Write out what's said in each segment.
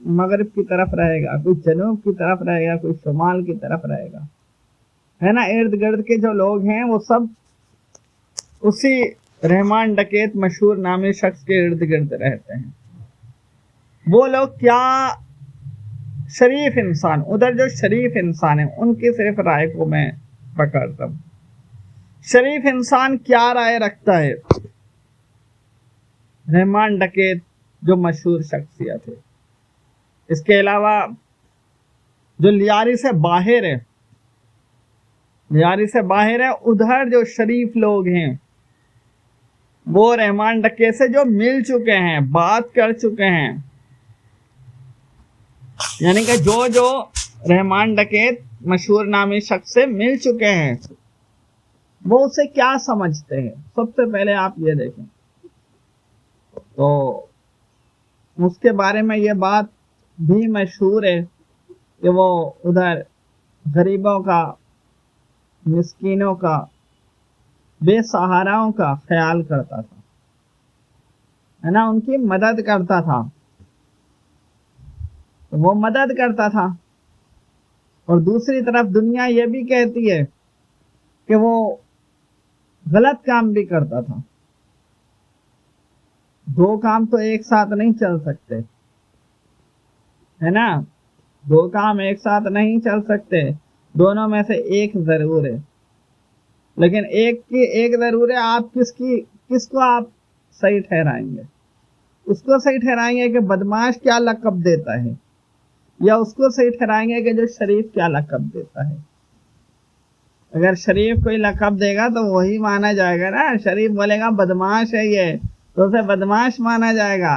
مغرب کی طرف رہے گا، کوئی جنوب کی طرف رہے گا، کوئی شمال کی طرف رہے گا، ہے نا. ارد گرد کے جو لوگ ہیں وہ سب اسی رحمان ڈکیت مشہور نامی شخص کے ارد گرد رہتے ہیں. وہ لوگ کیا شریف انسان، ادھر جو شریف انسان ہیں ان کی صرف رائے کو میں پکڑتا ہوں. شریف انسان کیا رائے رکھتا ہے؟ رحمان ڈکیت جو مشہور شخصیت ہے. اس کے علاوہ جو لیاری سے باہر ہے، لیاری سے باہر ہے، ادھر جو شریف لوگ ہیں وہ رحمان ڈکیت سے جو مل چکے ہیں، بات کر چکے ہیں، یعنی کہ جو رحمان ڈکیت مشہور نامی شخص سے مل چکے ہیں وہ اسے کیا سمجھتے ہیں. سب سے پہلے آپ یہ دیکھیں تو اس کے بارے میں یہ بات بھی مشہور ہے کہ وہ ادھر غریبوں کا، مسکینوں کا، بے سہاراؤں کا خیال کرتا تھا، ہے نا، ان کی مدد کرتا تھا. وہ مدد کرتا تھا اور دوسری طرف دنیا یہ بھی کہتی ہے کہ وہ غلط کام بھی کرتا تھا. دو کام تو ایک ساتھ نہیں چل سکتے، ہے نا، دو کام ایک ساتھ نہیں چل سکتے، دونوں میں سے ایک ضرور ہے. لیکن ایک ضرور ہے. آپ کس کو آپ صحیح ٹھہرائیں گے؟ اس کو صحیح ٹھہرائیں گے کہ بدماش کیا لقب دیتا ہے، یا اس کو صحیح ٹھہرائیں گے کہ جو شریف کیا لقب دیتا ہے؟ اگر شریف کوئی لقب دے گا تو وہی مانا جائے گا نا. شریف بولے گا بدماش ہے یہ تو اسے بدماش مانا جائے گا.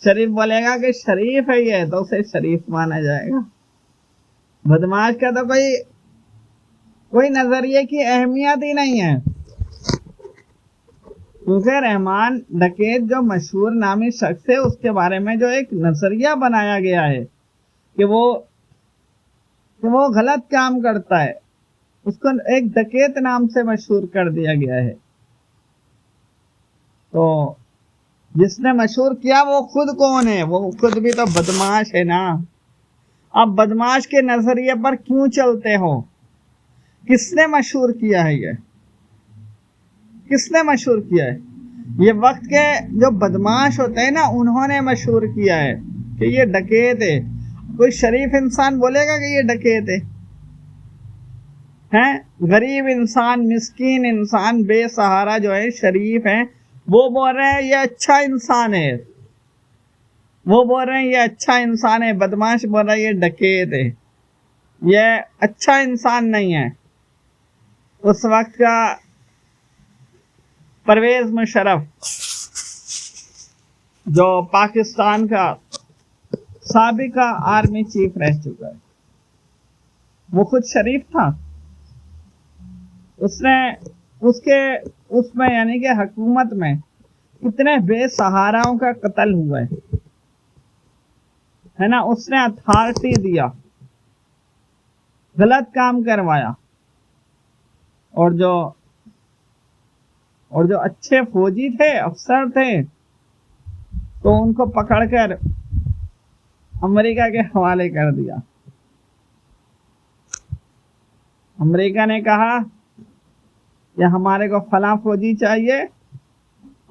شریف بولے گا کہ شریف ہے یہ تو اسے شریف مانا جائے گا. بدماش کا تو کوئی نظریے کی اہمیت ہی نہیں ہے. کیونکہ رحمان ڈکیت جو مشہور نامی شخص ہے اس کے بارے میں جو ایک نظریہ بنایا گیا ہے کہ وہ غلط کام کرتا ہے، اس کو ایک ڈکیت نام سے مشہور کر دیا گیا ہے. تو جس نے مشہور کیا وہ خود کون ہے؟ وہ خود بھی تو بدماش ہے نا. اب بدماش کے نظریے پر کیوں چلتے ہو؟ کس نے مشہور کیا ہے یہ؟ کس نے مشہور کیا ہے؟ یہ وقت کے جو بدماش ہوتے ہیں نا انہوں نے مشہور کیا ہے کہ یہ ڈکیت ہے. کوئی شریف انسان بولے گا کہ یہ ڈکیت ہے؟ غریب انسان، مسکین انسان، بے سہارا جو ہے شریف ہیں وہ بول رہے ہیں یہ اچھا انسان ہے، وہ بول رہے ہیں یہ اچھا انسان ہے. بدماش بول رہا ہے یہ ڈکیت ہے، یہ اچھا انسان نہیں ہے. اس وقت کا پرویز مشرف جو پاکستان کا سابقہ آرمی چیف رہ چکا ہے وہ خود شریف تھا. اس میں یعنی کہ حکومت میں اتنے بے سہاراؤں کا قتل ہوا ہے نا. اس نے اتھارٹی دیا، غلط کام کروایا، اور جو اچھے فوجی تھے، افسر تھے، تو ان کو پکڑ کر امریکہ کے حوالے کر دیا. امریکہ نے کہا کہ ہمارے کو فلاں فوجی چاہیے،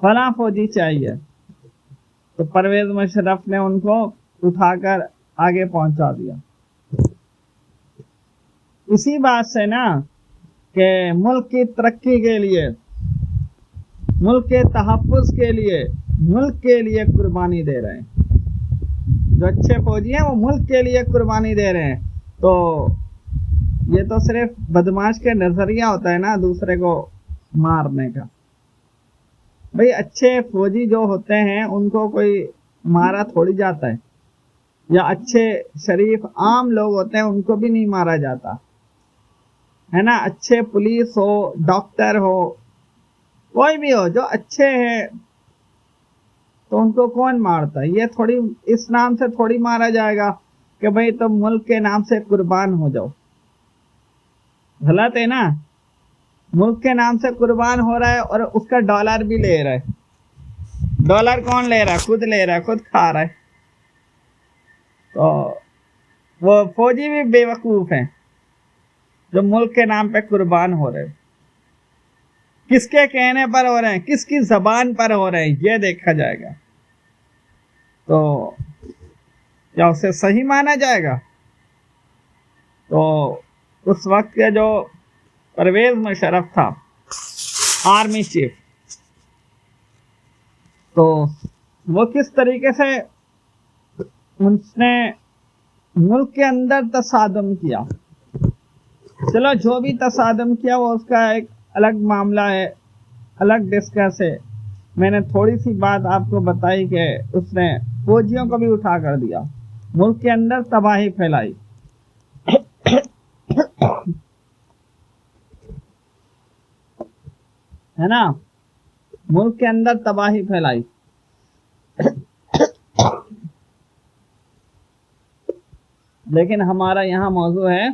فلاں فوجی چاہیے، تو پرویز مشرف نے ان کو اٹھا کر آگے پہنچا دیا. اسی بات سے نا کہ ملک کی ترقی کے لیے، ملک کے تحفظ کے لیے، ملک کے لیے قربانی دے رہے ہیں. جو اچھے فوجی ہیں وہ ملک کے لیے قربانی دے رہے ہیں. تو یہ تو صرف بدماش کے نظریہ ہوتا ہے نا دوسرے کو مارنے کا. بھئی اچھے فوجی جو ہوتے ہیں ان کو کوئی مارا تھوڑی جاتا ہے، یا اچھے شریف عام لوگ ہوتے ہیں ان کو بھی نہیں مارا جاتا ہے نا. اچھے پولیس ہو، ڈاکٹر ہو، کوئی بھی ہو جو اچھے ہیں تو ان کو کون مارتا ہے؟ یہ تھوڑی اس نام سے تھوڑی مارا جائے گا کہ بھئی تم ملک کے نام سے قربان ہو جاؤ. غلط ہے نا. ملک کے نام سے قربان ہو رہا ہے اور اس کا ڈالر بھی لے رہا ہے. ڈالر کون لے رہا ہے؟ خود لے رہا ہے، خود کھا رہا ہے. تو وہ فوجی بھی بیوقوف ہیں جو ملک کے نام پہ قربان ہو رہے ہیں. کس کے کہنے پر ہو رہے ہیں, کس کی زبان پر ہو رہے ہیں, یہ دیکھا جائے گا. تو کیا اسے صحیح مانا جائے گا؟ تو اس وقت کے جو پرویز مشرف تھا آرمی چیف, تو وہ کس طریقے سے اس نے ملک کے اندر تصادم کیا. چلو جو بھی تصادم کیا وہ اس کا ایک الگ معاملہ ہے, الگ ڈسکس ہے. میں نے تھوڑی سی بات آپ کو بتائی کہ اس نے فوجیوں کو بھی اٹھا کر دیا, ملک کے اندر تباہی پھیلائی. ہے نا, ملک کے اندر تباہی پھیلائی. لیکن ہمارا یہاں موضوع ہے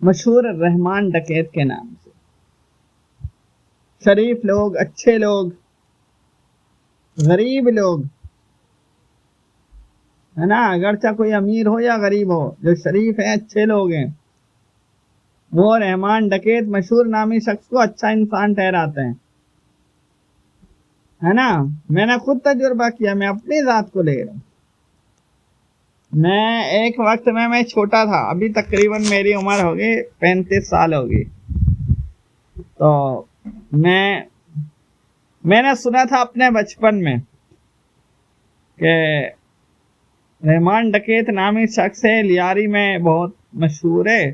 مشہور رحمان ڈکیت کے نام سے. شریف لوگ, اچھے لوگ, غریب لوگ, ہے نا, اگرچہ کوئی امیر ہو یا غریب ہو, جو شریف ہیں, اچھے لوگ ہیں, وہ رحمان ڈکیت مشہور نامی شخص کو اچھا انسان ٹھہراتے ہیں. ہے نا, میں نے خود تجربہ کیا, میں اپنی ذات کو لے رہا ہوں. میں ایک وقت میں چھوٹا تھا, ابھی تقریباً میری عمر ہوگی 35 سال ہوگی. تو میں نے سنا تھا اپنے بچپن میں کہ رحمان ڈکیت نامی شخص ہے, لیاری میں بہت مشہور ہے.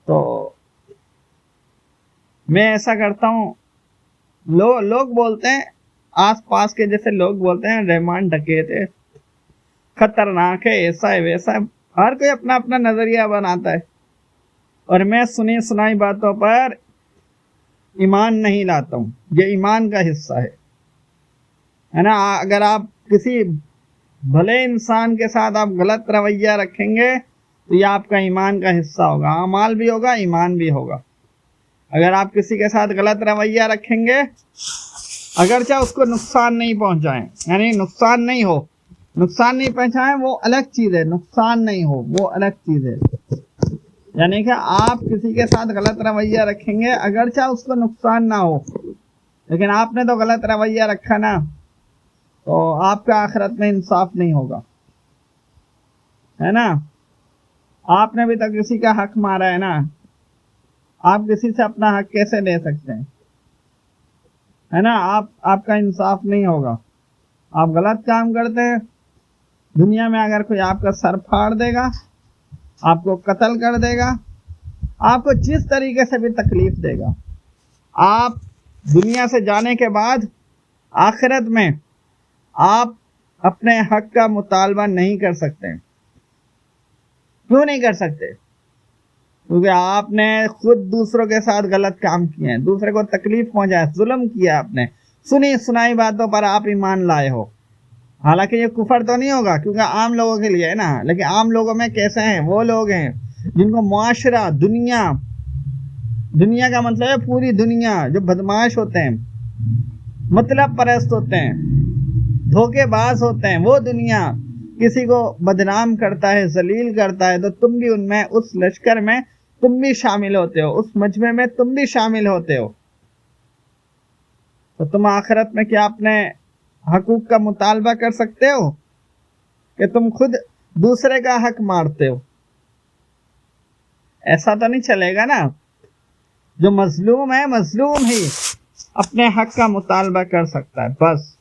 تو میں ایسا کرتا ہوں, لوگ بولتے ہیں, آس پاس کے جیسے لوگ بولتے ہیں رحمان ڈکیت ہے, خطرناک ہے, ایسا ہے ویسا ہے. ہر کوئی اپنا اپنا نظریہ بناتا ہے, اور میں سنی سنائی باتوں پر ایمان نہیں لاتا ہوں. یہ ایمان کا حصہ ہے نا. اگر آپ کسی بھلے انسان کے ساتھ آپ غلط رویہ رکھیں گے تو یہ آپ کا ایمان کا حصہ ہوگا, اعمال بھی ہوگا, ایمان بھی ہوگا. اگر آپ کسی کے ساتھ غلط رویہ رکھیں گے, اگرچہ اس کو نقصان نہیں پہنچائیں, یعنی نقصان نہیں پہنچائیں, وہ الگ چیز ہے. نقصان نہیں ہو وہ الگ چیز ہے. یعنی کہ آپ کسی کے ساتھ غلط رویہ رکھیں گے, اگرچہ اس کو نقصان نہ ہو, لیکن آپ نے تو غلط رویہ رکھا نا, تو آپ کا آخرت میں انصاف نہیں ہوگا. ہے نا, آپ نے بھی تو کسی کا حق مارا ہے نا, آپ کسی سے اپنا حق کیسے لے سکتے ہیں؟ ہے نا, آپ کا انصاف نہیں ہوگا. آپ غلط کام کرتے ہیں, دنیا میں اگر کوئی آپ کا سر پھاڑ دے گا, آپ کو قتل کر دے گا, آپ کو جس طریقے سے بھی تکلیف دے گا, آپ دنیا سے جانے کے بعد آخرت میں آپ اپنے حق کا مطالبہ نہیں کر سکتے. کیوں نہیں کر سکتے؟ کیونکہ آپ نے خود دوسروں کے ساتھ غلط کام کیے ہیں, دوسرے کو تکلیف پہنچایا, ظلم کیا آپ نے, سنی سنائی باتوں پر آپ ایمان لائے ہو. حالانکہ یہ کفر تو نہیں ہوگا کیونکہ عام لوگوں کے لیے ہے نا, لیکن عام لوگوں میں کیسے ہیں؟ وہ لوگ ہیں جن کو معاشرہ, دنیا کا مطلب ہے پوری دنیا, جو بدمعاش ہوتے ہیں, مطلب پرست ہوتے ہیں, دھوکے باز ہوتے ہیں, وہ دنیا کسی کو بدنام کرتا ہے, ذلیل کرتا ہے, تو تم بھی ان میں, اس لشکر میں تم بھی شامل ہوتے ہو, اس مجمع میں تم بھی شامل ہوتے ہو. تو تم آخرت میں کیا اپنے حقوق کا مطالبہ کر سکتے ہو کہ تم خود دوسرے کا حق مارتے ہو؟ ایسا تو نہیں چلے گا نا. جو مظلوم ہے, مظلوم ہی اپنے حق کا مطالبہ کر سکتا ہے, بس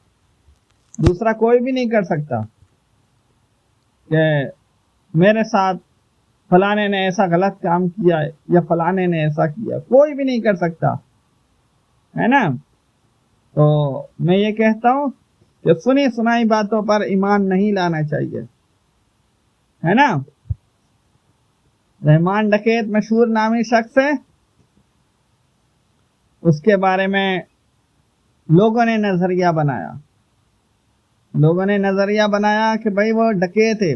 دوسرا کوئی بھی نہیں کر سکتا کہ میرے ساتھ فلانے نے ایسا غلط کام کیا ہے یا فلانے نے ایسا کیا, کوئی بھی نہیں کر سکتا. ہے نا, تو میں یہ کہتا ہوں کہ سنی سنائی باتوں پر ایمان نہیں لانا چاہیے. ہے نا, رحمان ڈکیت مشہور نامی شخص ہے, اس کے بارے میں لوگوں نے نظریہ بنایا کہ بھائی وہ ڈکیت ہے,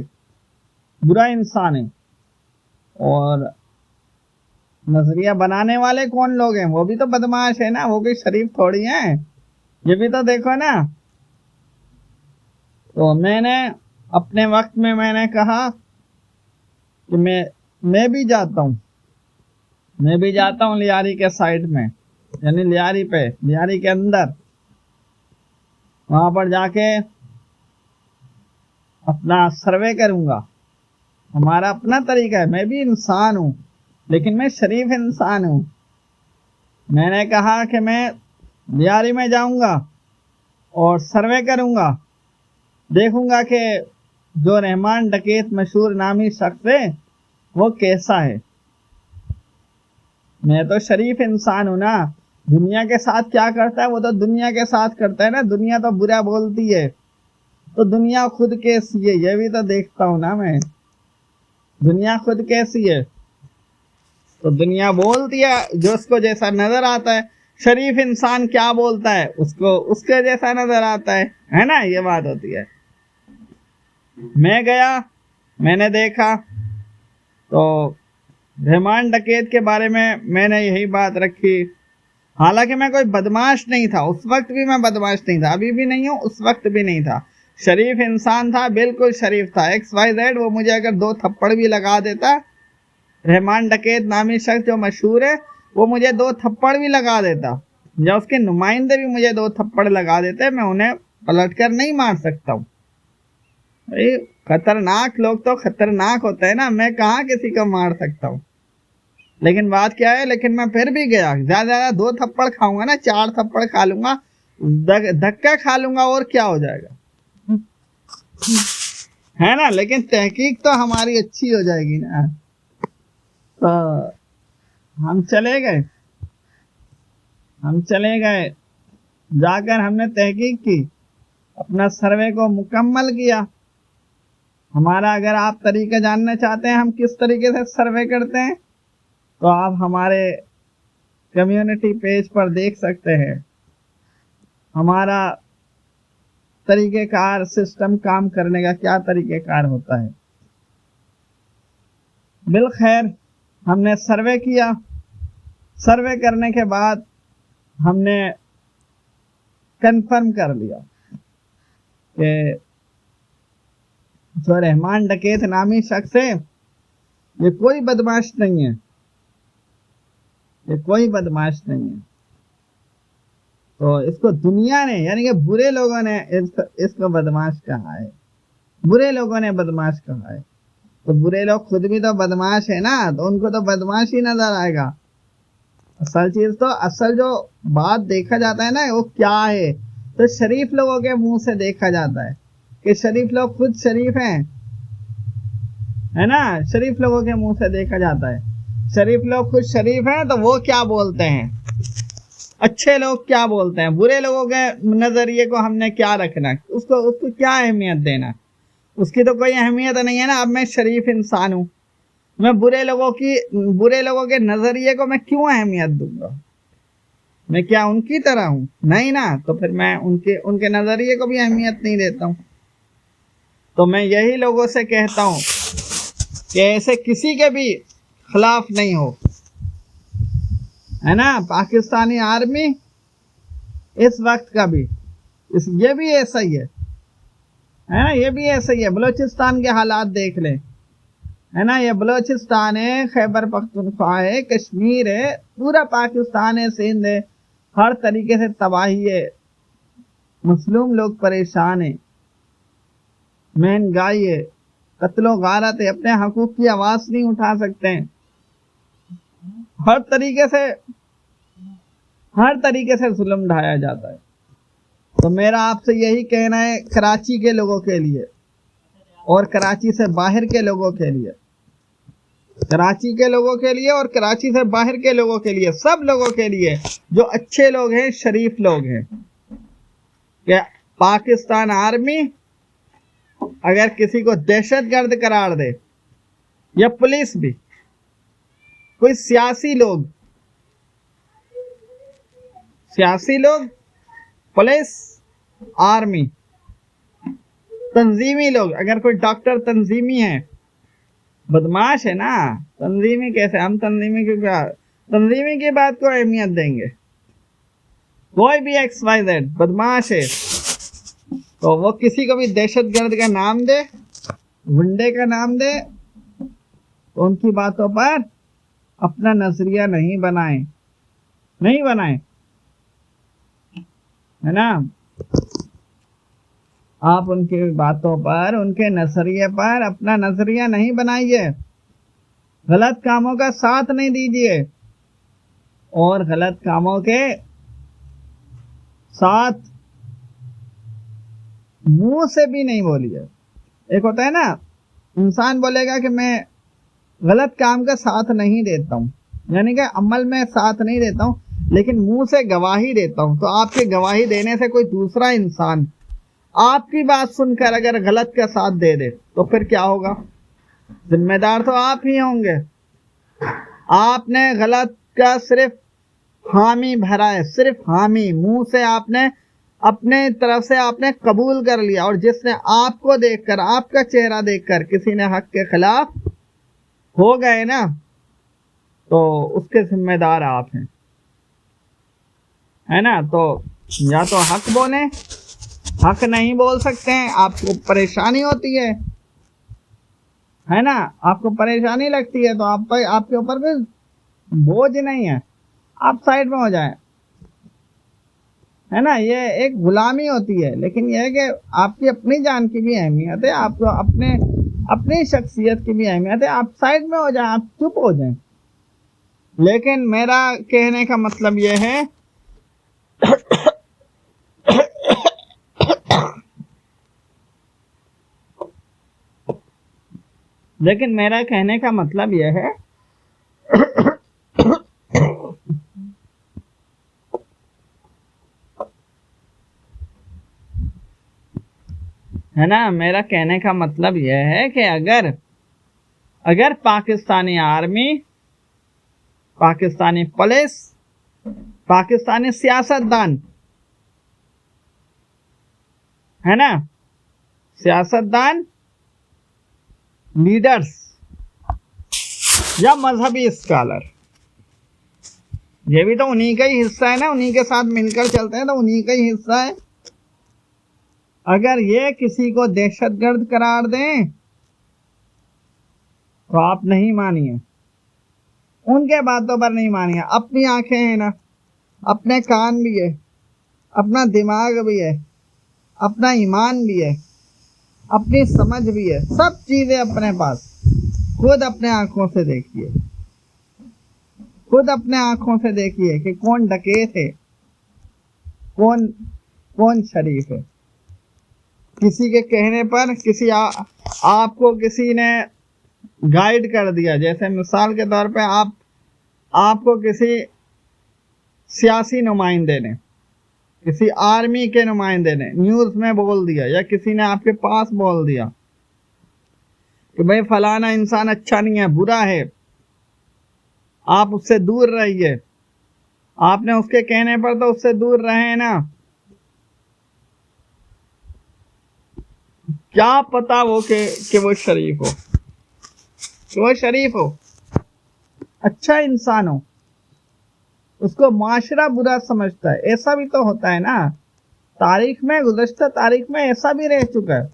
برا انسان ہے. اور نظریہ بنانے والے کون لوگ ہیں؟ وہ بھی تو بدمعاش ہے نا, وہ کوئی شریف تھوڑی ہیں. یہ بھی تو دیکھو نا, تو میں نے اپنے وقت میں نے کہا کہ میں بھی جاتا ہوں لیاری کے سائٹ میں، یعنی لیاری کے اندر، وہاں پر جا کے اپنا سروے کروں گا. ہمارا اپنا طریقہ ہے، میں بھی انسان ہوں لیکن میں شریف انسان ہوں. میں نے کہا کہ میں لیاری میں جاؤں گا اور سروے کروں گا، دیکھوں گا کہ جو رحمان ڈکیت مشہور نامی شخص ہے وہ کیسا ہے. میں تو شریف انسان ہوں نا. دنیا کے ساتھ کیا کرتا ہے وہ تو دنیا کے ساتھ کرتا ہے نا. دنیا تو برا بولتی ہے تو دنیا خود کیسی ہے یہ بھی تو دیکھتا ہوں نا میں. دنیا خود کیسی ہے تو دنیا بولتی ہے جو اس کو جیسا نظر آتا ہے. شریف انسان کیا بولتا ہے اس کو اس کے جیسا نظر آتا ہے نا. یہ بات ہوتی ہے. میں گیا، میں نے دیکھا تو رحمان ڈکیت کے بارے میں نے یہی بات رکھی. حالانکہ میں کوئی بدماش نہیں تھا، اس وقت بھی میں بدماش نہیں تھا، ابھی بھی نہیں ہوں، اس وقت بھی نہیں تھا. شریف انسان تھا، بالکل شریف تھا. XYZ وہ مجھے اگر 2 تھپڑ بھی لگا دیتا، رحمان ڈکیت نامی شخص جو مشہور ہے وہ مجھے 2 تھپڑ بھی لگا دیتا، یا اس کے نمائندے بھی مجھے 2 تھپڑ لگا دیتے، میں انہیں پلٹ کر نہیں مار سکتا ہوں. خطرناک لوگ تو خطرناک ہوتے ہیں نا، میں کہاں کسی کو مار سکتا ہوں. لیکن بات کیا ہے، لیکن میں پھر بھی گیا. زیادہ زیادہ 2 تھپڑ کھاؤں گا نا، 4 تھپڑ کھا لوں گا، دھکا کھا لوں گا، اور کیا ہو جائے گا، ہے نا. لیکن تحقیق تو ہماری اچھی ہو جائے گی نا. تو ہم چلے گئے جا کر ہم نے تحقیق کی، اپنا سروے کو مکمل کیا. ہمارا اگر آپ طریقہ جاننا چاہتے ہیں ہم کس طریقے سے سروے کرتے ہیں تو آپ ہمارے کمیونٹی پیج پر دیکھ سکتے ہیں. ہمارا طریقہ کار، سسٹم کام کرنے کا کیا طریقہ کار ہوتا ہے. بالخیر ہم نے سروے کیا. سروے کرنے کے بعد ہم نے کنفرم کر لیا کہ جو رحمان ڈکیت نامی شخص ہے یہ کوئی بدماش نہیں ہے، تو اس کو دنیا نے یعنی کہ برے لوگوں نے اس کو بدماش کہا ہے. تو برے لوگ خود بھی تو بدماش ہے نا، تو ان کو تو بدماش ہی نظر آئے گا. اصل جو بات دیکھا جاتا ہے نا وہ کیا ہے، تو شریف لوگوں کے منہ سے دیکھا جاتا ہے کہ شریف لوگ خود شریف ہیں، ہے نا. شریف لوگوں کے منہ سے دیکھا جاتا ہے. شریف لوگ خود شریف ہیں تو وہ کیا بولتے ہیں، اچھے لوگ کیا بولتے ہیں. برے لوگوں کے نظریے کو ہم نے کیا رکھنا، اس کو کیا اہمیت دینا. اس کی تو کوئی اہمیت نہیں ہے نا. اب میں شریف انسان ہوں، میں برے لوگوں کے نظریے کو میں کیوں اہمیت دوں گا. میں کیا ان کی طرح ہوں؟ نہیں نا. تو پھر میں ان کے نظریے کو بھی اہمیت نہیں دیتا ہوں. تو میں یہی لوگوں سے کہتا ہوں کہ ایسے کسی کے بھی خلاف نہیں ہو، ہے نا. پاکستانی آرمی اس وقت کا بھی یہ بھی ایسا ہی ہے نا. یہ بھی ایسا ہی ہے. بلوچستان کے حالات دیکھ لیں، ہے نا. یہ بلوچستان ہے، خیبر پختونخوا ہے، کشمیر ہے، پورا پاکستان ہے، سندھ ہے. ہر طریقے سے تباہی ہے. مظلوم لوگ پریشان ہیں، مہنگائی ہے، قتل و غارت ہے، اپنے حقوق کی آواز نہیں اٹھا سکتے ہیں. ہر طریقے سے ظلم ڈھایا جاتا ہے. تو میرا آپ سے یہی کہنا ہے، کراچی کے لوگوں کے لیے اور کراچی سے باہر کے لوگوں کے لیے، کراچی کے لوگوں کے لیے اور کراچی سے باہر کے لوگوں کے لیے، سب لوگوں کے لیے جو اچھے لوگ ہیں، شریف لوگ ہیں، کہ پاکستان آرمی اگر کسی کو دہشت گرد قرار دے، یا پولیس بھی، کوئی سیاسی لوگ، پولیس، آرمی، تنظیمی لوگ، اگر کوئی ڈاکٹر تنظیمی ہے، بدماش ہے نا. تنظیمی کیسے؟ ہم تنظیمی کی بات کو اہمیت دیں گے؟ کوئی بھی XYZ بدماش ہے تو وہ کسی کو بھی دہشت گرد کا نام دے، گنڈے کا نام دے، تو ان کی باتوں پر اپنا نظریہ نہیں بنائیں، نہیں بنائیں، ہے نا. آپ ان کی باتوں پر، ان کے نظریے پر اپنا نظریہ نہیں بنائیے، غلط کاموں کا ساتھ نہیں دیجیے، اور غلط کاموں کے ساتھ منہ سے بھی نہیں بولیے. ایک ہوتا ہے نا، انسان بولے گا کہ میں غلط کام کا ساتھ نہیں دیتا ہوں، یعنی کہ عمل میں ساتھ نہیں دیتا ہوں لیکن منہ سے گواہی دیتا ہوں. تو آپ کے گواہی دینے سے کوئی دوسرا انسان آپ کی بات سن کر اگر غلط کا ساتھ دے دے تو پھر کیا ہوگا؟ ذمہ دار تو آپ ہی ہوں گے. آپ نے غلط کا صرف حامی بھرا ہے، صرف حامی، منہ سے آپ نے اپنے طرف سے آپ نے قبول کر لیا، اور جس نے آپ کو دیکھ کر، آپ کا چہرہ دیکھ کر کسی نے حق کے خلاف ہو گئے نا، تو اس کے ذمہ دار آپ ہیں، ہے نا. تو یا تو حق بولیں، حق نہیں بول سکتے ہیں، آپ کو پریشانی ہوتی ہے نا، آپ کو پریشانی لگتی ہے، تو آپ کے اوپر کوئی بوجھ نہیں ہے، آپ سائڈ میں ہو جائیں، ہے نا. یہ ایک غلامی ہوتی ہے، لیکن یہ ہے کہ آپ کی اپنی جان کی بھی اہمیت ہے، آپ کو اپنی شخصیت کی بھی اہمیت ہے. آپ سائڈ میں ہو جائیں، آپ چپ ہو جائیں. لیکن میرا کہنے کا مطلب یہ ہے ہے نا، میرا کہنے کا مطلب یہ ہے کہ اگر پاکستانی آرمی، پاکستانی پولیس، پاکستانی سیاستدان، ہے نا، سیاستدان، لیڈرز یا مذہبی اسکالر، یہ بھی تو انہی کا ہی حصہ ہے نا، انہی کے ساتھ مل کر چلتے ہیں تو انہی کا ہی حصہ ہے. اگر یہ کسی کو دہشت گرد قرار دیں تو آپ نہیں مانیے، ان کے باتوں پر نہیں مانیے. اپنی آنکھیں ہیں نا، اپنے کان بھی ہے، اپنا دماغ بھی ہے، اپنا ایمان بھی ہے، اپنی سمجھ بھی ہے، سب چیزیں اپنے پاس. خود اپنے آنکھوں سے دیکھیے، خود اپنے آنکھوں سے دیکھیے کہ کون ڈکیت ہے، کون شریف ہے. کسی کے کہنے پر آپ کو کسی نے گائیڈ کر دیا، جیسے مثال کے طور پہ آپ کو کسی سیاسی نمائندے نے، کسی آرمی کے نمائندے نے نیوز میں بول دیا، یا کسی نے آپ کے پاس بول دیا کہ بھئی فلانا انسان اچھا نہیں ہے، برا ہے، آپ اس سے دور رہیے. آپ نے اس کے کہنے پر تو اس سے دور رہے نا. کیا پتا وہ کہ وہ شریف ہو، کہ وہ شریف ہو، اچھا انسان ہو، اس کو معاشرہ برا سمجھتا ہے. ایسا بھی تو ہوتا ہے نا، تاریخ میں، گزشتہ تاریخ میں ایسا بھی رہ چکا ہے.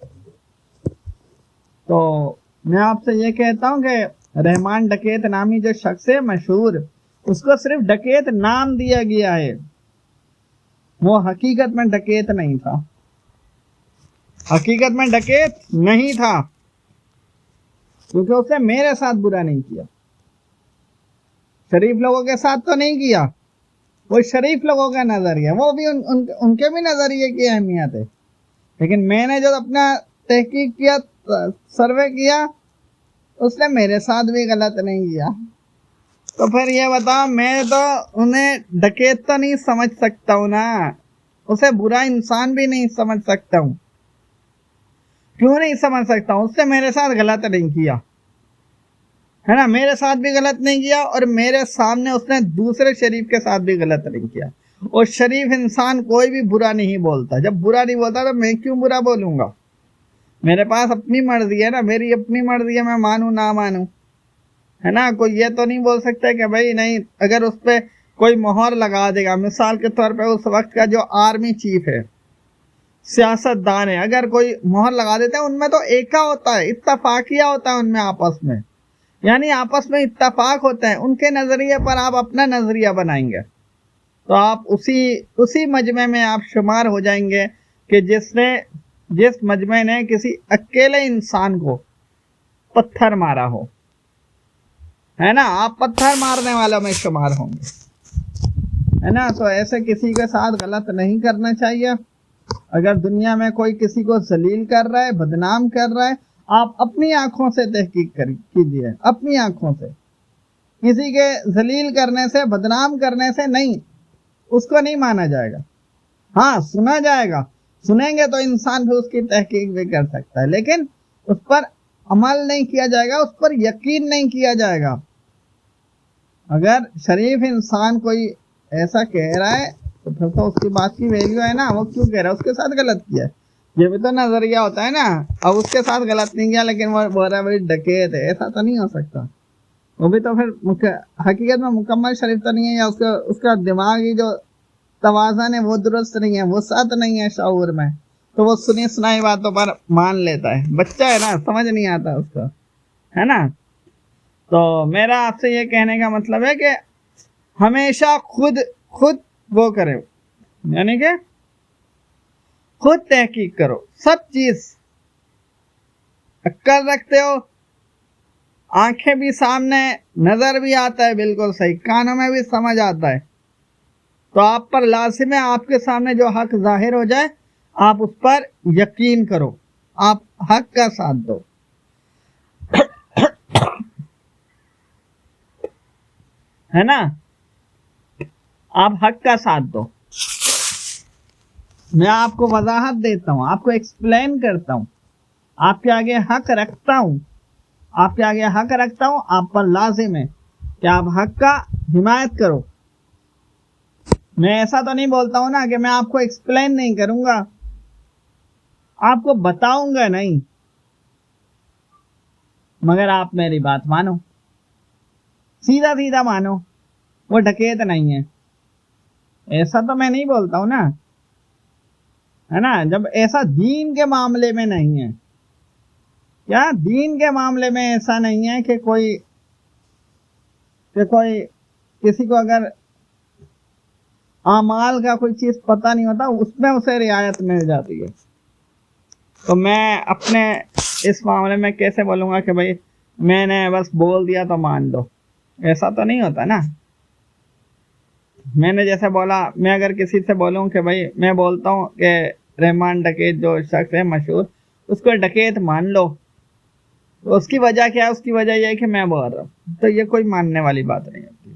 تو میں آپ سے یہ کہتا ہوں کہ رحمان ڈکیت نامی جو شخص ہے مشہور، اس کو صرف ڈکیت نام دیا گیا ہے، وہ حقیقت میں ڈکیت نہیں تھا، حقیقت میں ڈکیت نہیں تھا، کیونکہ اس نے میرے ساتھ برا نہیں کیا، شریف لوگوں کے ساتھ تو نہیں کیا. وہ شریف لوگوں کا نظریہ، وہ بھی ان کے بھی نظریے کی اہمیت ہے، لیکن میں نے جو اپنا تحقیق کیا، سروے کیا، اس نے میرے ساتھ بھی غلط نہیں کیا. تو پھر یہ بتاؤ، میں تو انہیں ڈکیت تو نہیں سمجھ سکتا ہوں نا، اسے برا انسان بھی نہیں سمجھ سکتا ہوں. کیوں نہیں سمجھ سکتا ہوں؟ اس نے میرے ساتھ غلط نہیں کیا، ہے نا، میرے ساتھ بھی غلط نہیں کیا، اور میرے سامنے اس نے دوسرے شریف کے ساتھ بھی غلط نہیں کیا. اور شریف انسان کوئی بھی برا نہیں بولتا. جب برا نہیں بولتا تو میں کیوں برا بولوں گا؟ میرے پاس اپنی مرضی ہے نا، میری اپنی مرضی ہے، میں مانوں نہ مانوں، ہے نا. کوئی یہ تو نہیں بول سکتا کہ بھائی نہیں، اگر اس پہ کوئی مہر لگا دے گا. مثال کے طور پہ اس وقت کا جو آرمی چیف ہے، سیاست دان ہے اگر کوئی مہر لگا دیتے ہیں ان میں تو ایکا ہوتا ہے، اتفاقیہ ہوتا ہے ان میں آپس میں، یعنی آپس میں اتفاق ہوتا ہے، ان کے نظریے پر آپ اپنا نظریہ بنائیں گے تو آپ اسی مجمع میں آپ شمار ہو جائیں گے کہ جس مجمع نے کسی اکیلے انسان کو پتھر مارا ہو، ہے نا، آپ پتھر مارنے والوں میں شمار ہوں گے، ہے نا۔ تو ایسے کسی کے ساتھ غلط نہیں کرنا چاہیے۔ اگر دنیا میں کوئی کسی کو ذلیل کر رہا ہے، بدنام کر رہا ہے، آپ اپنی آنکھوں سے تحقیق کیجیے، اپنی آنکھوں سے، کسی کے ذلیل کرنے سے، بدنام کرنے سے نہیں، اس کو نہیں مانا جائے گا۔ ہاں سنا جائے گا، سنیں گے تو انسان بھی اس کی تحقیق بھی کر سکتا ہے، لیکن اس پر عمل نہیں کیا جائے گا، اس پر یقین نہیں کیا جائے گا۔ اگر شریف انسان کوئی ایسا کہہ رہا ہے تو پھر تو اس کی بات کی ویلیو ہے نا، وہ کیوں کہہ رہا ہے، اس کے ساتھ غلط کیا ہے، یہ بھی تو نظریہ ہوتا ہے نا۔ اب اس کے ساتھ غلط نہیں کیا لیکن وہ بول رہا ہے بھائی ڈکیت ہے، ایسا تو نہیں ہو سکتا، وہ بھی تو پھر حقیقت میں مکمل شریف تو نہیں ہے، یا اس کا دماغی جو توازن ہے وہ درست نہیں ہے، وسعت نہیں ہے شعور میں، تو وہ سنی سنائی باتوں پر مان لیتا ہے، بچہ ہے نا، سمجھ نہیں آتا اس کو، ہے نا۔ تو میرا آپ سے یہ کہنے کا مطلب ہے کہ ہمیشہ خود وہ کرے، یعنی کہ خود تحقیق کرو، سب چیز عقل رکھتے ہو، آنکھیں بھی سامنے، نظر بھی آتا ہے بالکل صحیح، کانوں میں بھی سمجھ آتا ہے، تو آپ پر لازم ہے آپ کے سامنے جو حق ظاہر ہو جائے آپ اس پر یقین کرو، آپ حق کا ساتھ دو، ہے نا، آپ حق کا ساتھ دو۔ میں آپ کو وضاحت دیتا ہوں، آپ کو ایکسپلین کرتا ہوں، آپ کے آگے حق رکھتا ہوں، آپ پر لازم ہے کہ آپ حق کا حمایت کرو۔ میں ایسا تو نہیں بولتا ہوں نا کہ میں آپ کو ایکسپلین نہیں کروں گا، آپ کو بتاؤں گا نہیں، مگر آپ میری بات مانو، سیدھا مانو، وہ ڈکیت نہیں ہے، ایسا تو میں نہیں بولتا ہوں نا، ہے نا۔ جب ایسا دین کے معاملے میں نہیں ہے، کیا دین کے معاملے میں ایسا نہیں ہے کہ کوئی کسی کو اگر اعمال کا کوئی چیز پتہ نہیں ہوتا اس میں اسے رعایت مل جاتی ہے، تو میں اپنے اس معاملے میں کیسے بولوں گا کہ بھائی میں نے بس بول دیا تو مان دو، ایسا تو نہیں ہوتا نا۔ میں نے جیسے بولا، میں اگر کسی سے بولوں کہ بھائی میں بولتا ہوں کہ رحمان ڈکیت جو شخص ہے مشہور، اس کو ڈکیت مان لو، تو اس کی وجہ کیا ہے؟ اس کی وجہ یہ ہے کہ میں بول رہا ہوں، تو یہ کوئی ماننے والی بات نہیں ہوتی۔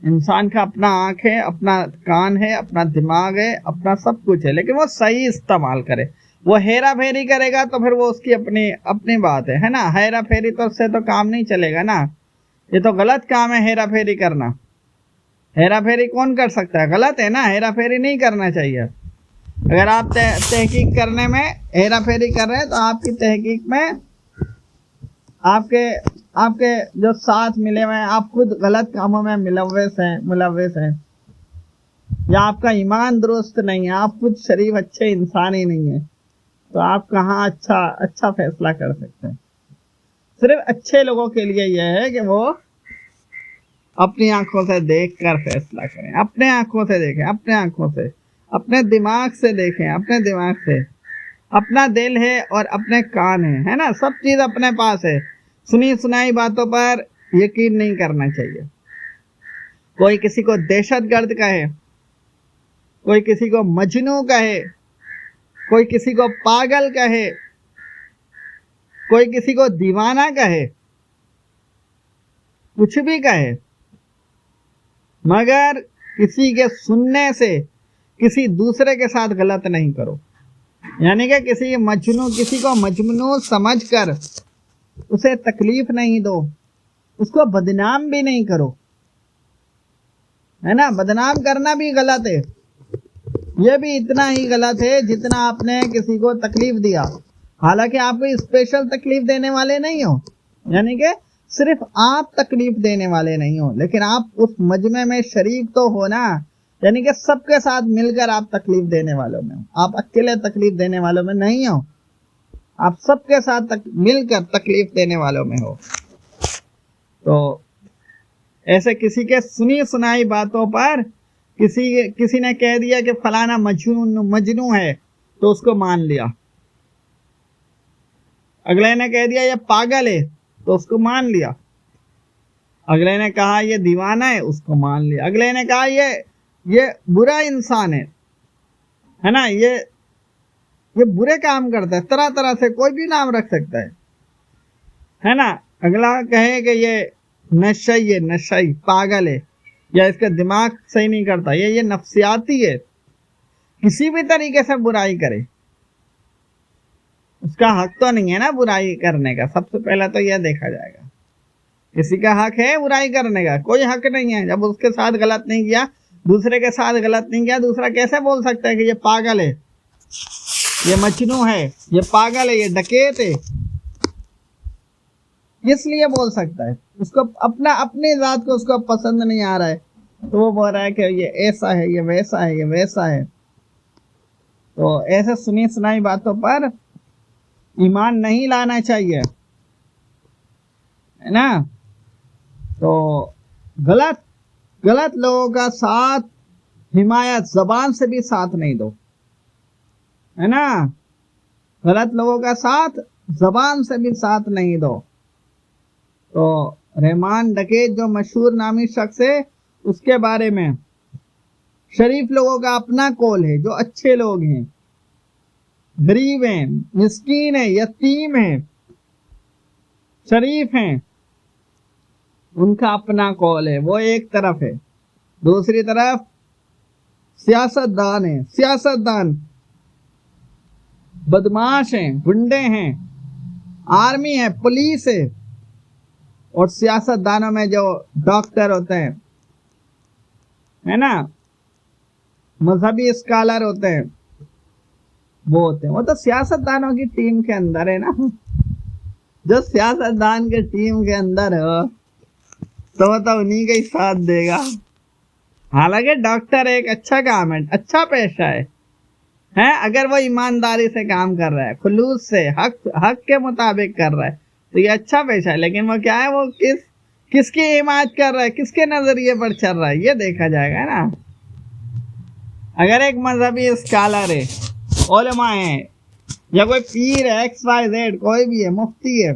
انسان کا اپنا آنکھ ہے، اپنا کان ہے، اپنا دماغ ہے، اپنا سب کچھ ہے، لیکن وہ صحیح استعمال کرے۔ وہ ہیرا پھیری کرے گا تو پھر وہ اس کی اپنی بات ہے نا، ہیرا پھیری تو اس سے تو کام نہیں چلے گا نا، یہ تو غلط کام ہے ہیرا پھیری کرنا۔ ہیرا پھیری کون کر سکتا ہے؟ غلط ہے نا، ہیرا پھیری نہیں کرنا چاہیے۔ اگر آپ تحقیق کرنے میں ہیرا پھیری کر رہے ہیں تو آپ کی تحقیق میں آپ کے جو ساتھ ملے ہوئے ہیں، آپ خود غلط کاموں میں ملوث ہیں، یا آپ کا ایمان درست نہیں ہے، آپ خود شریف اچھے انسان ہی نہیں ہیں، تو آپ کہاں اچھا فیصلہ کر سکتے ہیں؟ صرف اچھے لوگوں کے لیے یہ ہے کہ وہ اپنی آنکھوں سے دیکھ کر فیصلہ کریں، اپنے آنکھوں سے دیکھیں، اپنے دماغ سے دیکھیں، اپنے دماغ سے، اپنا دل ہے اور اپنے کان ہے نا، سب چیز اپنے پاس ہے، سنی سنائی باتوں پر یقین نہیں کرنا چاہیے۔ کوئی کسی کو دہشت گرد کہے، کوئی کسی کو مجنوں کہے، کوئی کسی کو پاگل کہے، کوئی کسی کو دیوانہ کہے، کچھ بھی کہے، مگر کسی کے سننے سے کسی دوسرے کے ساتھ غلط نہیں کرو، یعنی کہ کسی کو مجنون سمجھ کر اسے تکلیف نہیں دو، اس کو بدنام بھی نہیں کرو، ہے نا۔ بدنام کرنا بھی غلط ہے، یہ بھی اتنا ہی غلط ہے جتنا آپ نے کسی کو تکلیف دیا، حالانکہ آپ کوئی اسپیشل تکلیف دینے والے نہیں ہو، یعنی کہ صرف آپ تکلیف دینے والے نہیں ہو، لیکن آپ اس مجمع میں شریک تو ہو نا، یعنی کہ سب کے ساتھ مل کر آپ تکلیف دینے والوں میں ہو, آپ اکیلے تکلیف دینے والوں میں نہیں ہو, آپ سب کے ساتھ مل کر تکلیف دینے والوں میں ہو. تو ایسے کسی کے سنی سنائی باتوں پر کسی نے کہہ دیا کہ فلانا مجنون ہے تو اس کو مان لیا, اگلے نے کہہ دیا یہ پاگل ہے تو اس کو مان لیا, اگلے نے کہا یہ دیوانہ ہے اس کو مان لیا, اگلے نے کہا یہ برا انسان ہے نا, یہ برے کام کرتا ہے, طرح طرح سے کوئی بھی نام رکھ سکتا ہے نا. اگلا کہے کہ یہ نشئی پاگل ہے, یا اس کا دماغ صحیح نہیں کرتا, یہ نفسیاتی ہے, کسی بھی طریقے سے برائی کرے, اس کا حق تو نہیں ہے نا برائی کرنے کا. سب سے پہلا تو یہ دیکھا جائے گا, کسی کا حق ہے برائی کرنے کا؟ کوئی حق نہیں ہے. جب اس کے ساتھ غلط نہیں کیا, دوسرے کے ساتھ غلط نہیں کیا, دوسرا کیسے بول سکتا ہے کہ یہ پاگل ہے, یہ مجنون ہے, یہ پاگل ہے, یہ ڈکیت ہے؟ اس لیے بول سکتا ہے. اس کو اپنی ذات کو اس کو پسند نہیں آ رہا ہے تو وہ بول رہا ہے کہ یہ ایسا ہے, یہ ویسا ہے, یہ ویسا ہے. تو ایسے سنی سنائی باتوں پر ایمان نہیں لانا چاہیے, ہے نا. تو غلط لوگوں کا ساتھ حمایت زبان سے بھی ساتھ نہیں دو, ہے نا. غلط لوگوں کا ساتھ زبان سے بھی ساتھ نہیں دو. تو رحمان ڈکیت جو مشہور نامی شخص ہے, اس کے بارے میں شریف لوگوں کا اپنا قول ہے, جو اچھے لوگ ہیں, غریب ہیں, مسکین ہیں, یتیم ہیں, شریف ہیں, ان کا اپنا قول ہے, وہ ایک طرف ہے. دوسری طرف سیاستدان ہیں, سیاستدان بدماش ہیں, گنڈے ہیں, آرمی ہے, پولیس ہے. اور سیاستدانوں میں جو ڈاکٹر ہوتے ہیں, ہے نا, مذہبی اسکالر ہوتے ہیں, وہ ہوتے ہیں. وہ تو سیاستدانوں کی ٹیم کے اندر ہے نا. جو سیاستدان کے ٹیم کے اندر ہو تو وہ تو انہیں کا ہی ساتھ دے گا. حالانکہ ڈاکٹر ایک اچھا کام ہے, اچھا پیشہ ہے, اگر وہ ایمانداری سے کام کر رہا ہے, خلوص سے, حق کے مطابق کر رہا ہے, تو یہ اچھا پیشہ ہے. لیکن وہ کیا ہے, وہ کس کی حمایت کر رہا ہے, کس کے نظریے پر چل رہا ہے, یہ دیکھا جائے گا نا. اگر ایک مذہبی اسکالر ہے, علماء ہیں, یا کوئی پیر ہے, XYZ کوئی بھی ہے, مفتی ہے,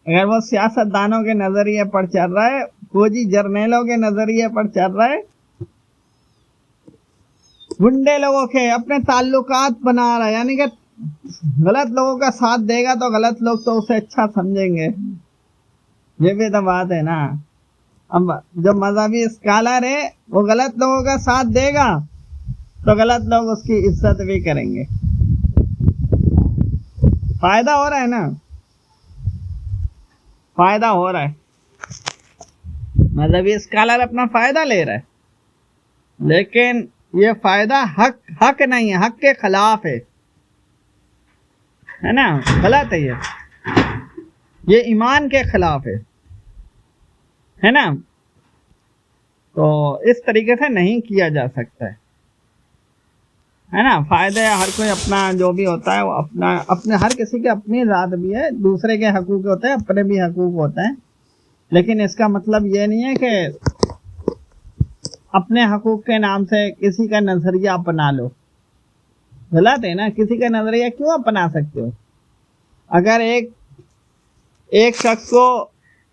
اگر وہ سیاستدانوں کے نظریے پر چل رہا ہے, فوجی جرنیلوں کے نظریے پر چل رہا ہے, گنڈے لوگوں کے اپنے تعلقات بنا رہا ہے, یعنی کہ غلط لوگوں کا ساتھ دے گا تو غلط لوگ تو اسے اچھا سمجھیں گے. یہ بھی تو بات ہے نا. اب جو مذہبی اسکالر ہے وہ غلط لوگوں کا ساتھ دے گا تو غلط لوگ اس کی عزت بھی کریں گے. فائدہ ہو رہا ہے نا, فائدہ ہو رہا ہے. مذہبی اسکالر اپنا فائدہ لے رہا ہے, لیکن یہ فائدہ حق نہیں ہے, حق کے خلاف ہے نا, غلط ہے, یہ ایمان کے خلاف ہے نا. تو اس طریقے سے نہیں کیا جا سکتا ہے نا. فائدہ ہر کوئی اپنا جو بھی ہوتا ہے وہ اپنے ہر کسی کے اپنی ذات بھی ہے, دوسرے کے حقوق ہوتے ہیں, اپنے بھی حقوق ہوتے ہیں. لیکن اس کا مطلب یہ نہیں ہے کہ اپنے حقوق کے نام سے کسی کا نظریہ اپنا لو. غلط ہے نا. کسی کا نظریہ کیوں اپنا سکتے ہو؟ اگر ایک شخص کو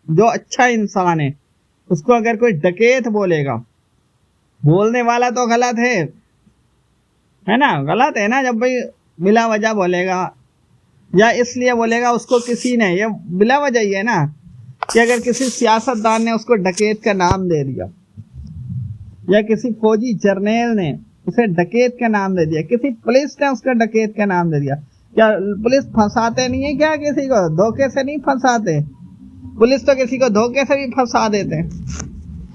جو اچھا انسان ہے اس کو اگر کوئی ڈکیت بولے گا, بولنے والا تو غلط ہے نا, غلط ہے نا. جب بھائی بلا وجہ بولے گا یا اس لیے بولے گا اس کو کسی نے, یہ بلا وجہ ہی ہے نا. کہ اگر کسی سیاستدان نے اس کو ڈکیت کا نام دے دیا, یا کسی فوجی جرنیل نے اسے ڈکیت کا نام دے دیا, کسی پولیس نے اس کا ڈکیت کا نام دے دیا, کیا پولیس پھنساتے نہیں ہے کیا؟ کسی کو دھوکے سے نہیں پھنساتے. پولیس تو کسی کو دھوکے سے بھی پھنسا دیتے ہیں,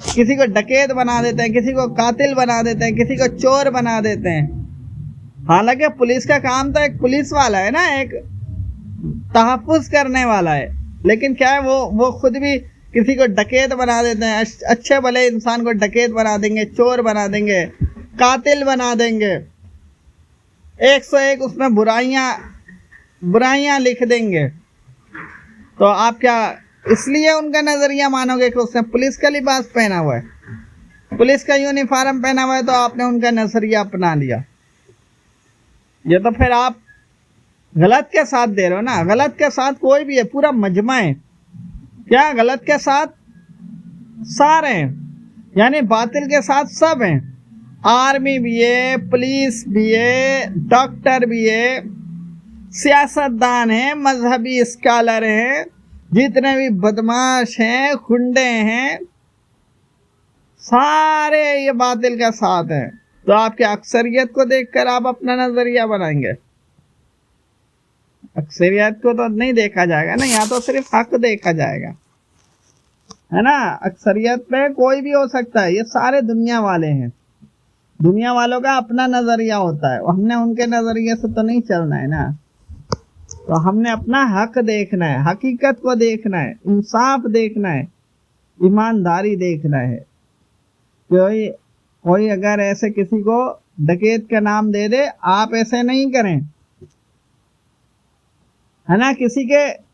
کسی کو ڈکیت بنا دیتے ہیں, کسی کو قاتل بنا دیتے ہیں, کسی کو چور بنا دیتے ہیں. حالانکہ پولیس کا کام تو ایک پولیس والا ہے نا, ایک تحفظ کرنے والا ہے. لیکن کیا ہے, وہ خود بھی کسی کو ڈکیت بنا دیتے ہیں، اچھے بھلے انسان کو ڈکیت بنا دیں گے، چور بنا دیں گے، قاتل بنا دیں گے، 101 اس میں برائیاں لکھ دیں گے، تو آپ کیا اس لیے ان کا نظریہ مانو گے کہ اس نے پولیس کا لباس پہنا ہوا ہے، پولیس کا یونیفارم پہنا ہوا ہے تو آپ نے ان کا نظریہ اپنا لیا؟ یہ تو پھر آپ غلط کے ساتھ دے رہے ہو نا. غلط کے ساتھ کوئی بھی ہے، پورا مجمع ہے. کیا غلط کے ساتھ سارے ہیں، یعنی باطل کے ساتھ سب ہیں. آرمی بھی ہے، پولیس بھی ہے، ڈاکٹر بھی ہے، سیاستدان ہیں، مذہبی اسکالر ہیں، جتنے بھی بدماش ہیں، گنڈے ہیں، سارے یہ باطل کا ساتھ ہیں. تو آپ کی اکثریت کو دیکھ کر آپ اپنا نظریہ بنائیں گے؟ اکثریت کو تو نہیں دیکھا جائے گا نا، یہاں تو صرف حق دیکھا جائے گا، ہے نا. اکثریت میں کوئی بھی ہو سکتا ہے، یہ سارے دنیا والے ہیں. دنیا والوں کا اپنا نظریہ ہوتا ہے، ہم نے ان کے نظریے سے تو نہیں چلنا ہے نا. تو ہم نے اپنا حق دیکھنا ہے، حقیقت کو دیکھنا ہے، انصاف دیکھنا ہے، ایمانداری دیکھنا ہے. کوئی اگر ایسے کسی کو ڈکیت کا نام دے دے، آپ ایسے نہیں کریں، ہے نا.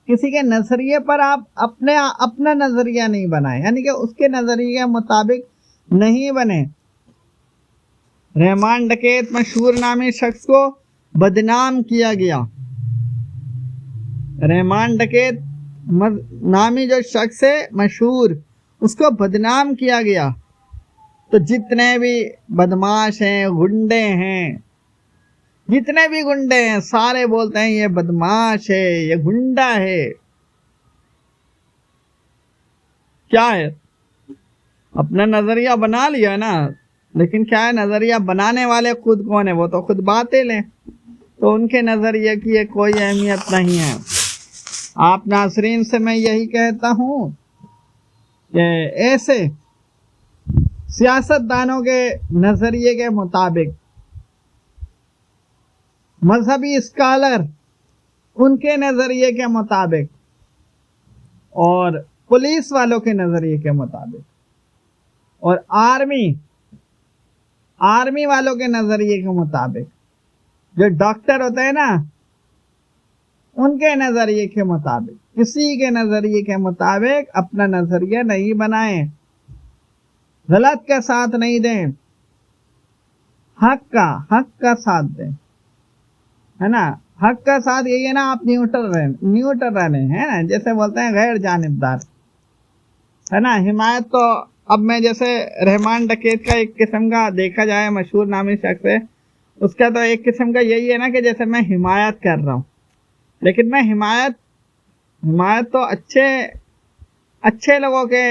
کسی کے نظریے پر آپ اپنا نظریہ نہیں بنائیں، یعنی کہ اس کے نظریے کے مطابق نہیں بنے. رحمان ڈکیت مشہور نامی شخص کو بدنام کیا گیا. رحمان ڈکیت نامی جو شخص ہے مشہور، اس کو بدنام کیا گیا. تو جتنے بھی بدماش ہیں، گنڈے ہیں، جتنے بھی گنڈے ہیں، سارے بولتے ہیں یہ بدماش ہے، یہ گنڈا ہے. کیا ہے؟ اپنا نظریہ بنا لیا نا. لیکن کیا ہے، نظریہ بنانے والے خود کون ہیں؟ وہ تو خود باطل ہیں، تو ان کے نظریے کی کوئی اہمیت نہیں ہے. آپ ناظرین سے میں یہی کہتا ہوں کہ ایسے سیاستدانوں کے نظریے کے مطابق، مذہبی اسکالر ان کے نظریے کے مطابق، اور پولیس والوں کے نظریے کے مطابق، اور آرمی والوں کے نظریے کے مطابق، جو ڈاکٹر ہوتے ہیں نا ان کے نظریے کے مطابق، کسی کے نظریے کے مطابق اپنا نظریہ نہیں بنائیں. غلط کا ساتھ نہیں دیں، حق کا ساتھ دیں، ہے نا. حق کا ساتھ یہی ہے نا، آپ نیوٹرل رہنے، ہے نا، جیسے بولتے ہیں غیر جانبدار، ہے نا. حمایت تو اب میں جیسے رحمان ڈکیت کا ایک قسم کا دیکھا جائے، مشہور نامی شخص ہے، اس کا تو ایک قسم کا یہی ہے نا کہ جیسے میں حمایت کر رہا ہوں، لیکن میں حمایت تو اچھے لوگوں کے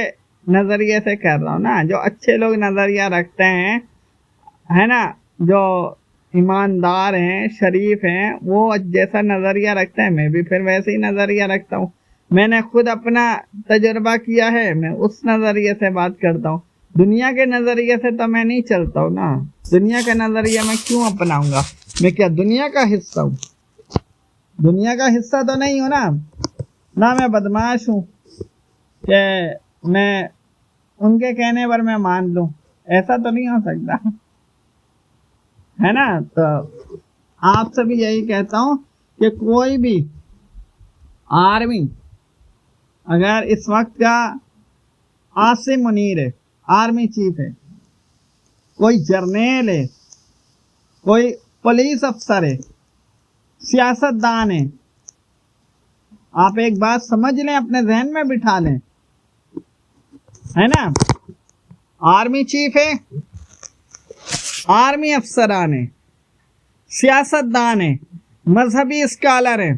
نظریے سے کر رہا ہوں نا. جو اچھے لوگ نظریہ رکھتے ہیں، ہے نا، جو ایماندار ہیں، شریف ہیں، وہ جیسا نظریہ رکھتے ہیں، میں بھی پھر ویسے ہی نظریہ رکھتا ہوں. میں نے خود اپنا تجربہ کیا ہے، میں اس نظریے سے بات کرتا ہوں. دنیا کے نظریے سے تو میں نہیں چلتا ہوں نا. دنیا کا نظریہ میں کیوں اپناؤں گا؟ میں کیا دنیا کا حصہ ہوں؟ دنیا کا حصہ تو نہیں ہوں نا میں بدماش ہوں کہ میں ان کے کہنے پر میں مان لوں. ایسا تو نہیں ہو سکتا، ہے نا. تو آپ سے بھی یہی کہتا ہوں کہ کوئی بھی آرمی اگر اس وقت کا عاصم منیر ہے، آرمی چیف ہے، کوئی جرنیل ہے، کوئی پولیس افسر ہے، سیاستدان ہے، آپ ایک بات سمجھ لیں، اپنے ذہن میں بٹھا لیں، ہے نا. آرمی چیف ہے، آرمی افسران ہیں، سیاستدان ہیں، مذہبی اسکالر ہیں،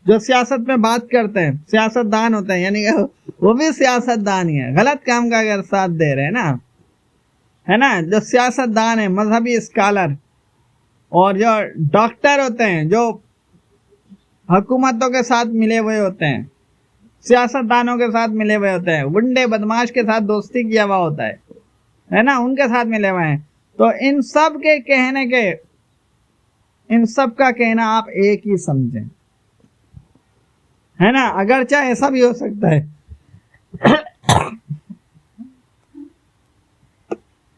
جو سیاست میں بات کرتے ہیں، سیاستدان ہوتے ہیں، یعنی وہ بھی سیاستدان ہی ہیں، غلط کام کا اگر ساتھ دے رہے ہیں نا، ہے نا. جو سیاستدان ہیں، مذہبی اسکالر، اور جو ڈاکٹر ہوتے ہیں، جو حکومتوں کے ساتھ ملے ہوئے ہوتے ہیں، سیاستدانوں کے ساتھ ملے ہوئے ہوتے ہیں، گنڈے بدماش کے ساتھ دوستی کیا ہوا ہوتا ہے نا، ان کے ساتھ ملے ہوئے ہیں. تو ان سب کا کہنا آپ ایک ہی سمجھیں، ہے نا. اگرچہ ایسا بھی ہو سکتا ہے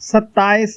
27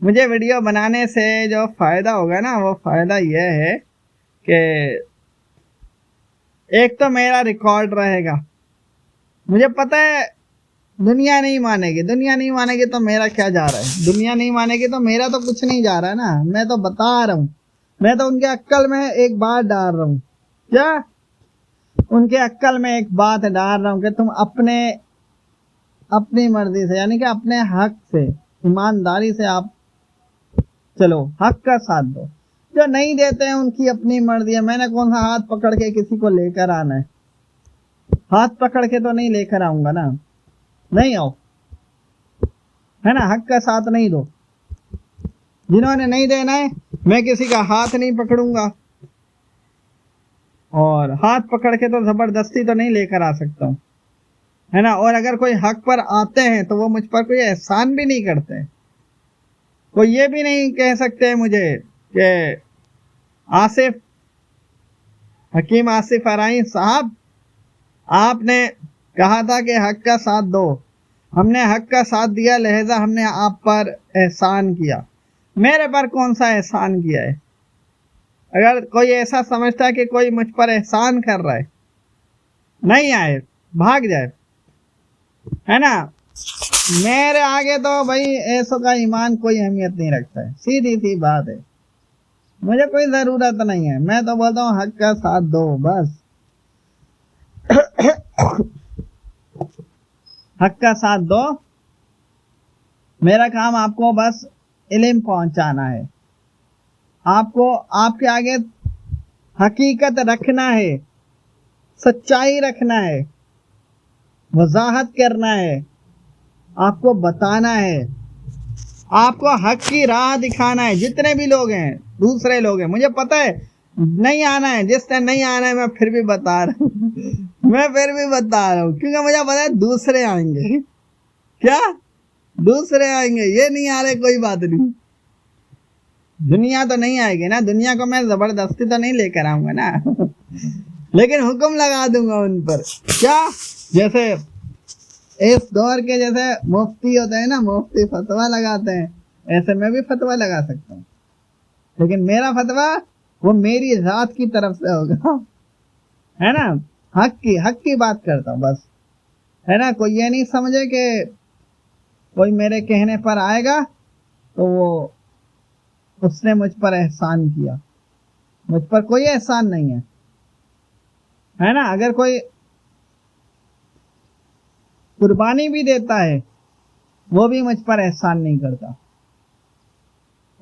مجھے ویڈیو بنانے سے جو فائدہ ہوگا نا وہ فائدہ یہ ہے کہ ایک تو میرا ریکارڈ رہے گا. مجھے پتہ ہے دنیا نہیں مانے گی تو میرا کیا جا رہا ہے. دنیا نہیں مانے گی تو میرا تو کچھ نہیں جا رہا ہے نا. میں تو بتا رہا ہوں, میں تو ان کے عقل میں ایک بات ڈال رہا ہوں. کیا ان کے عقل میں ایک بات ڈال رہا ہوں کہ تم اپنی مرضی سے یعنی کہ اپنے حق سے ایمانداری سے آپ چلو, حق کا ساتھ دو. جو نہیں دیتے ہیں ان کی اپنی مرضی ہے. میں نے کون سا ہاتھ پکڑ کے کسی کو لے کر آنا ہے؟ ہاتھ پکڑ کے تو نہیں لے کر آؤں گا نا. نہیں آؤ, ہے نا. حق کا ساتھ نہیں دو. جنہوں نے نہیں دینا ہے میں کسی کا ہاتھ نہیں پکڑوں گا, اور ہاتھ پکڑ کے تو زبردستی تو نہیں لے کر آ سکتا ہوں, ہے نا. اور اگر کوئی حق پر آتے ہیں تو وہ مجھ پر کوئی احسان بھی نہیں کرتے. کوئی یہ بھی نہیں کہہ سکتے مجھے کہ حکیم آصف ارائیں صاحب آپ نے کہا تھا کہ حق کا ساتھ دو, ہم نے حق کا ساتھ دیا لہذا ہم نے آپ پر احسان کیا. میرے پر کون سا احسان کیا ہے؟ اگر کوئی ایسا سمجھتا ہے کہ کوئی مجھ پر احسان کر رہا ہے, نہیں آئے بھاگ جائے, ہے نا. میرے آگے تو بھائی ایسوں کا ایمان کوئی اہمیت نہیں رکھتا ہے. سیدھی سی بات ہے, مجھے کوئی ضرورت نہیں ہے. میں تو بولتا ہوں حق کا ساتھ دو بس. حق کا ساتھ دو. میرا کام آپ کو بس علم پہنچانا ہے, آپ کو آپ کے آگے حقیقت رکھنا ہے, سچائی رکھنا ہے, وضاحت کرنا ہے, آپ کو بتانا ہے, آپ کو حق کی راہ دکھانا ہے. جتنے بھی لوگ ہیں دوسرے لوگ ہیں, مجھے پتہ ہے نہیں آنا ہے, جس سے نہیں آنا ہے میں پھر بھی بتا رہا ہوں کیونکہ مجھے پتہ ہے دوسرے آئیں گے. کیا دوسرے آئیں گے؟ یہ نہیں آ رہے کوئی بات نہیں. دنیا تو نہیں آئے گی نا, دنیا کو میں زبردستی تو نہیں لے کر آؤں گا نا. لیکن حکم لگا دوں گا ان پر. کیا جیسے اس دور کے جیسے مفتی ہوتے ہیں نا, مفتی فتویٰ لگاتے ہیں, ایسے میں بھی فتویٰ لگا سکتا ہوں. لیکن میرا فتویٰ وہ میری ذات کی طرف سے ہوگا, ہے نا. حق کی بات کرتا ہوں بس, ہے نا. کوئی یہ نہیں سمجھے کہ کوئی میرے کہنے پر آئے گا تو وہ اس نے مجھ پر احسان کیا. مجھ پر کوئی احسان نہیں ہے نا. اگر کوئی قربانی بھی دیتا ہے وہ بھی مجھ پر احسان نہیں کرتا.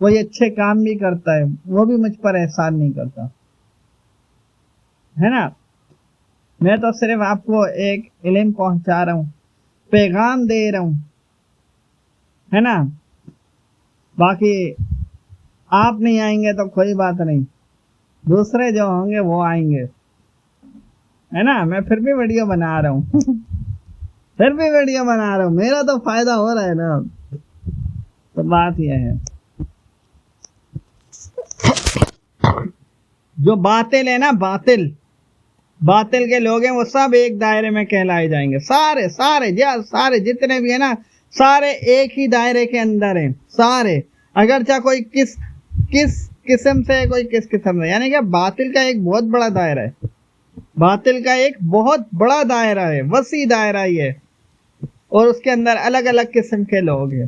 کوئی اچھے کام بھی کرتا ہے وہ بھی مجھ پر احسان نہیں کرتا, ہے نا. میں تو صرف آپ کو ایک علم پہنچا رہا ہوں, پیغام دے رہا ہوں, ہے نا. باقی آپ نہیں آئیں گے تو کوئی بات نہیں, دوسرے جو ہوں گے وہ آئیں گے, ہے نا. میں پھر بھی ویڈیو بنا رہا ہوں میرا تو فائدہ ہو رہا ہے نا. تو بات یہ ہے, جو باطل ہے نا, باطل کے لوگ ہیں وہ سب ایک دائرے میں کہلائے جائیں گے. سارے جتنے بھی ہیں نا, سارے ایک ہی دائرے کے اندر ہیں سارے. اگرچہ کوئی کس قسم سے, کوئی کس قسم سے, یعنی کہ باطل کا ایک بہت بڑا دائرہ ہے. باطل کا ایک بہت بڑا دائرہ ہے, وسیع دائرہ ہی ہے, اور اس کے اندر الگ الگ قسم کے لوگ ہیں,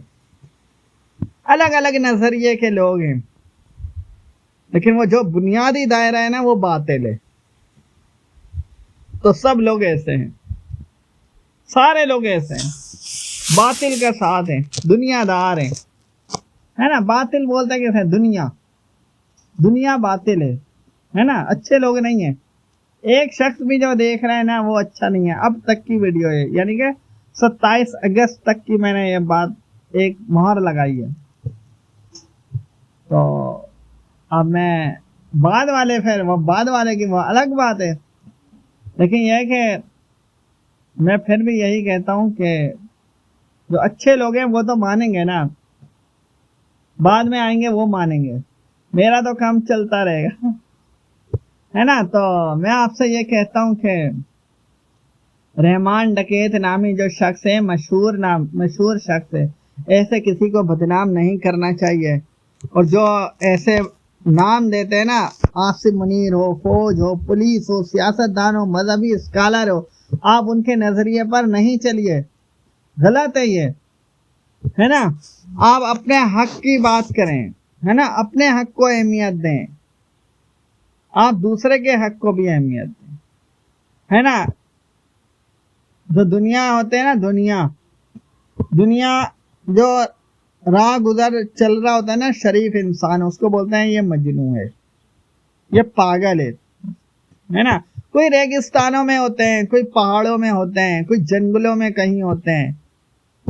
الگ الگ نظریے کے لوگ ہیں. لیکن وہ جو بنیادی دائرہ ہے نا وہ باطل ہے. تو سب لوگ ایسے ہیں, سارے لوگ ایسے ہیں, باطل کے ساتھ ہیں, دنیا دار ہیں, ہے نا. باطل بولتے کیسے ہیں؟ دنیا باطل ہے نا. اچھے لوگ نہیں ہیں. ایک شخص بھی جو دیکھ رہے ہیں نا وہ اچھا نہیں ہے. اب تک کی ویڈیو ہے, یعنی کہ 27 اگست تک کی میں نے یہ بات ایک مہر لگائی ہے. تو اب میں بعد والے کی وہ الگ بات ہے. لیکن یہ کہ میں پھر بھی یہی کہتا ہوں کہ جو اچھے لوگ ہیں وہ تو مانیں گے نا, بعد میں آئیں گے وہ مانیں گے. میرا تو کام چلتا رہے گا, ہے نا. تو میں آپ سے یہ کہتا ہوں کہ رحمان ڈکیت نامی جو شخص ہے, مشہور شخص ہے, ایسے کسی کو بدنام نہیں کرنا چاہیے. اور جو ایسے نام دیتے ہیں نا، عاصم منیر ہو، فوج ہو، پولیس ہو، سیاست دان ہو، مذہبی اسکالر ہو، آپ ان کے نظریے پر نہیں چلیے، غلط ہے یہ، ہے نا. آپ اپنے حق کی بات کریں، ہے نا، اپنے حق کو اہمیت دیں، آپ دوسرے کے حق کو بھی اہمیت دیں، ہے نا. جو دنیا ہوتے ہیں نا، دنیا جو راہ گزر چل رہا ہوتا ہے نا، شریف انسان، اس کو بولتے ہیں یہ مجنون ہے، یہ پاگل ہے نا. کوئی ریگستانوں میں ہوتے ہیں، کوئی پہاڑوں میں ہوتے ہیں، کوئی جنگلوں میں کہیں ہوتے ہیں،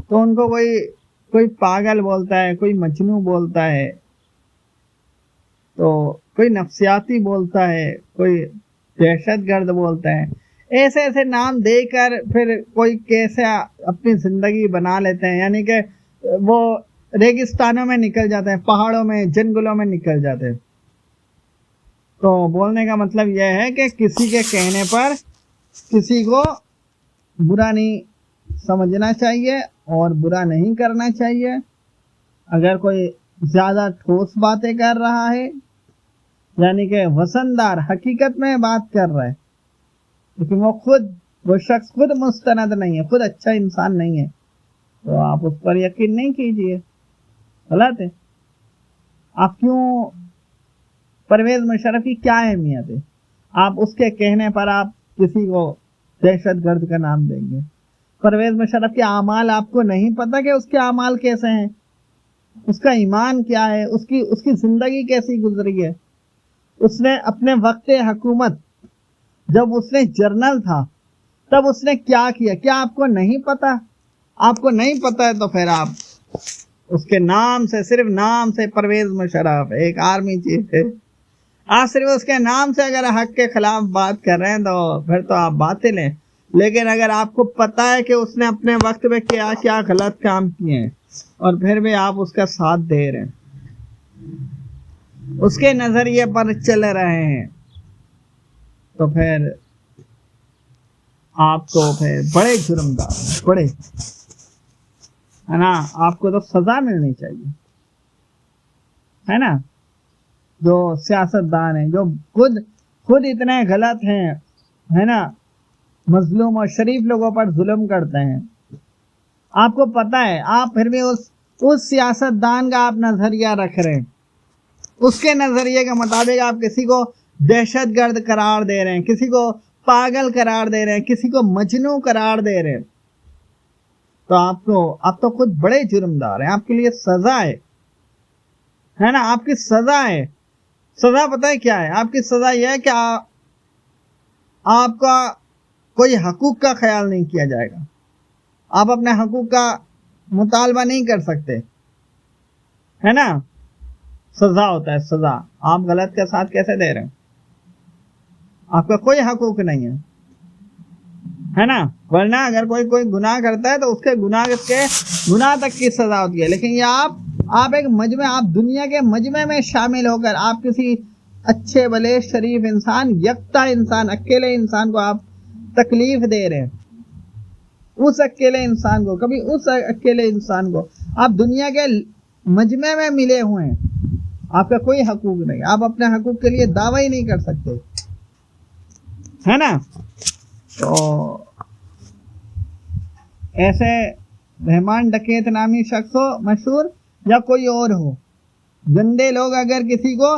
تو ان کو کوئی پاگل بولتا ہے، کوئی مجنون بولتا ہے، تو کوئی نفسیاتی بولتا ہے، کوئی دہشت گرد بولتا ہے. ایسے ایسے نام دے کر پھر کوئی کیسے اپنی زندگی بنا لیتے ہیں، یعنی کہ وہ ریگستانوں میں نکل جاتے ہیں، پہاڑوں میں، جنگلوں میں نکل جاتے ہیں. تو بولنے کا مطلب یہ ہے کہ کسی کے کہنے پر کسی کو برا نہیں سمجھنا چاہیے اور برا نہیں کرنا چاہیے. اگر کوئی زیادہ ٹھوس باتیں کر رہا ہے، یعنی کہ وزندار حقیقت میں بات کر رہا ہے، لیکن وہ شخص خود مستند نہیں ہے، خود اچھا انسان نہیں ہے، تو آپ اس پر یقین نہیں کیجیے، غلط ہے. آپ کیوں، پرویز مشرف کی کیا اہمیت ہے؟ آپ اس کے کہنے پر آپ کسی کو دہشت گرد کا نام دیں گے؟ پرویز مشرف کے اعمال آپ کو نہیں پتہ کہ اس کے اعمال کیسے ہیں، اس کا ایمان کیا ہے، اس کی زندگی کیسی گزری ہے. اس نے اپنے وقت حکومت، جب اس نے جرنل تھا، تب اس نے کیا کیا؟ کیا آپ کو نہیں پتا؟ آپ کو نہیں پتا ہے تو پھر آپ اس کے نام سے، صرف نام سے، پرویز مشرف ایک آرمی چیف ہے، آپ صرف اس کے نام سے اگر حق کے خلاف بات کر رہے ہیں تو پھر تو آپ باطل ہیں. لیکن اگر آپ کو پتا ہے کہ اس نے اپنے وقت میں کیا کیا غلط کام کیے ہیں اور پھر بھی آپ اس کا ساتھ دے رہے ہیں، اس کے نظریے پر چل رہے ہیں، تو پھر آپ تو پھر بڑے جرمدار، بڑے، ہے نا. آپ کو تو سزا ملنی چاہیے، ہے نا. جو سیاست دان ہیں، جو خود اتنے غلط ہیں، ہے نا، مظلوم اور شریف لوگوں پر ظلم کرتے ہیں، آپ کو پتا ہے، آپ پھر بھی اس سیاست دان کا آپ نظریہ رکھ رہے ہیں، اس کے نظریے کے مطابق آپ کسی کو دہشت گرد قرار دے رہے ہیں، کسی کو پاگل قرار دے رہے ہیں، کسی کو مجنون قرار دے رہے ہیں، تو آپ تو خود بڑے جرمدار ہیں. آپ کے لیے سزا ہے نا، آپ کی سزا ہے. سزا پتہ ہے کیا ہے؟ آپ کی سزا یہ ہے کہ آپ کا کوئی حقوق کا خیال نہیں کیا جائے گا، آپ اپنے حقوق کا مطالبہ نہیں کر سکتے، ہے نا. سزا ہوتا ہے، سزا. آپ غلط کے ساتھ کیسے دے رہے ہیں؟ آپ کا کوئی حقوق نہیں ہے نا. ورنہ اگر کوئی گناہ کرتا ہے تو اس کے گناہ تک کی سزا ہوتی ہے. لیکن یہ آپ ایک مجمع، آپ دنیا کے مجمع میں شامل ہو کر آپ کسی اچھے بھلے شریف انسان، یکتا انسان، اکیلے انسان کو آپ تکلیف دے رہے ہیں. اس اکیلے انسان کو، کبھی اس اکیلے انسان کو، آپ دنیا کے مجمع میں ملے ہوئے ہیں، آپ کا کوئی حقوق نہیں، آپ اپنے حقوق کے لیے دعویٰ ہی نہیں کر سکتے، ہے نا. تو ایسے رحمان ڈکیت نامی شخص ہو مشہور یا کوئی اور ہو، گندے لوگ اگر کسی کو،